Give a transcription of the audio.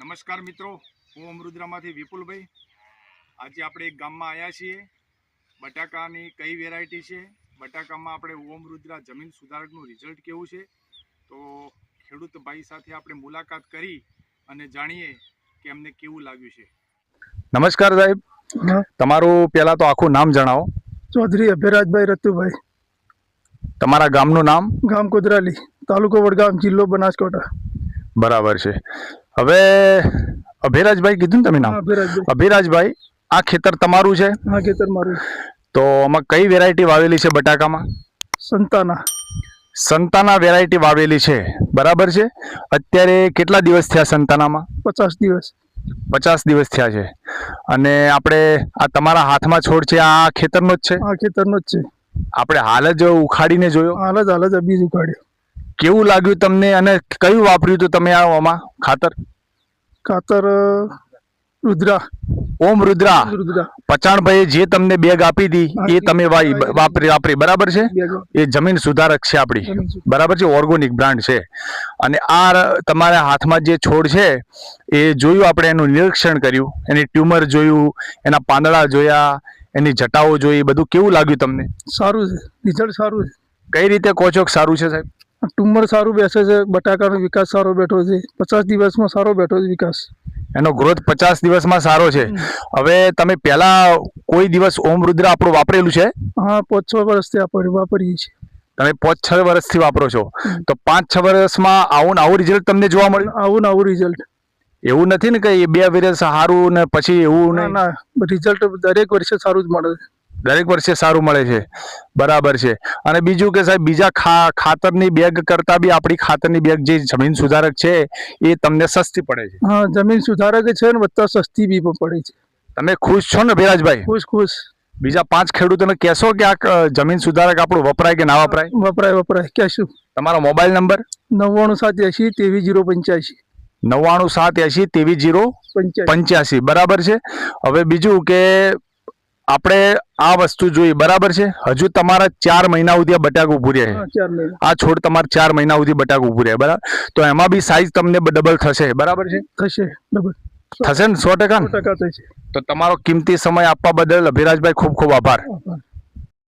નમસ્કાર મિત્રો, હું અમરુદ્રામાંથી વિપુલભાઈ। આજે આપણે એક ગામમાં આવ્યા છીએ। બટાકાની કઈ વેરાયટી છે, બટાકામાં આપણે અમરુદ્રા જમીન સુધારકનું રિઝલ્ટ કેવું છે, તો ખેડૂત ભાઈ સાથે આપણે મુલાકાત કરી અને જાણીએ કે એમને કેવું લાગ્યું છે। નમસ્કાર સાહેબ, તમારું પહેલા તો આખું નામ જણાવો। ચૌધરી અભયરાજભાઈ રતુભાઈ। તમારા ગામનું નામ? ગામ કોદરાલી, તાલુકો વડગામ, જિલ્લો બનાસકાંઠા। બરાબર છે। હવે અભયરાજભાઈ કીધું ને તમે નામ? અભયરાજભાઈ, આ ખેતર તમારું છે? હા, ખેતર મારું। તો આમાં કઈ વેરાયટી વાવેલી છે બટાકામાં? સંતાના વેરાયટી વાવેલી છે, બરાબર છે। અત્યારે કેટલા દિવસ થયા સંતાનામાં? 50 દિવસ। 50 દિવસ થયા છે। અને આપણે આ તમારા હાથમાં છોડ છે, આ ખેતરનો જ છે? આ ખેતરનો જ છે। આપણે હાલ જ ઉખાડીને જોયો? હાલ જ બીજ ઉખાડ્યો। કેવું લાગ્યું તમને અને કયું વાપર્યું હતું તમે આમાં ખાતર? રુદ્રા, ઓમ રુદ્રા। પચાણભાઈ જે તમને બેગ આપી હતી એ તમે વાપરી, બરાબર છે? એ જમીન સુધારક છે આપણી, બરાબર છે, ઓર્ગોનિક બ્રાન્ડ છે। અને આ તમારા હાથમાં જે છોડ છે એ જોયું આપણે, એનું નિરીક્ષણ કર્યું, એની ટ્યુમર જોયું, એના પાંદડા જોયા, એની જટાઓ જોઈ, બધું કેવું લાગ્યું તમને? સારું છે, રિઝલ્ટ સારું છે। કઈ રીતે કહો છો કે સારું છે સાહેબ? ટ્યુમર સારું બેસે છે, બટાકાનો વિકાસ સારો બેઠો છે, 50 દિવસમાં સારો બેઠો છે વિકાસ। એનો ગ્રોથ 50 દિવસમાં સારો છે। હવે તમે પહેલા કોઈ દિવસ ઓમ રુદ્રા આપણું વાપરેલું છે? હા, 5-6 વર્ષથી વાપરીએ છીએ। તમે 5-6 વર્ષથી વાપરો છો, તો 5-6 વર્ષમાં આવું રિઝલ્ટ તમને જોવા મળ્યું? આવું રિઝલ્ટ। એવું નથી ને કે 2 વર્ષ સારું ને પછી એવું? ના, રિઝલ્ટ દરેક વર્ષે સારું જ મળે છે। દરેક વર્ષે સારું મળે છે, બરાબર છે। અને બીજું કે સાહેબ, બીજા ખાતરની બેગ કરતા બી આપણી ખાતરની બેગ જે જમીન સુધારક છે એ તમને સસ્તી પડે છે? હા, જમીન સુધારક છે ને વત્તા સસ્તી બી પડે છે। તમે ખુશ છો ને અભયરાજભાઈ? ખુશ। બીજા 5 ખેડૂતોને કહેશો કે આ જમીન સુધારક આપણું વપરાય કે ના વપરાય? વપરાય કહેશું। તમારો મોબાઈલ નંબર? 9978023085। 9978023085, બરાબર છે। હવે બીજું કે આપણે આ વસ્તુ જોઈ, બરાબર છે, હજુ તમારા 4 મહિના સુધી આ બટાકું ઉભું રહે છે। આ છોડ તમારે 4 મહિના સુધી બટાકું ઉભું રહે, બરાબર? તો એમાં બી સાઈઝ તમને ડબલ થશે, બરાબર છે? થશે ને 100%? થશે। તો તમારો કિંમતી સમય આપવા બદલ અભયરાજભાઈ ખૂબ ખૂબ આભાર।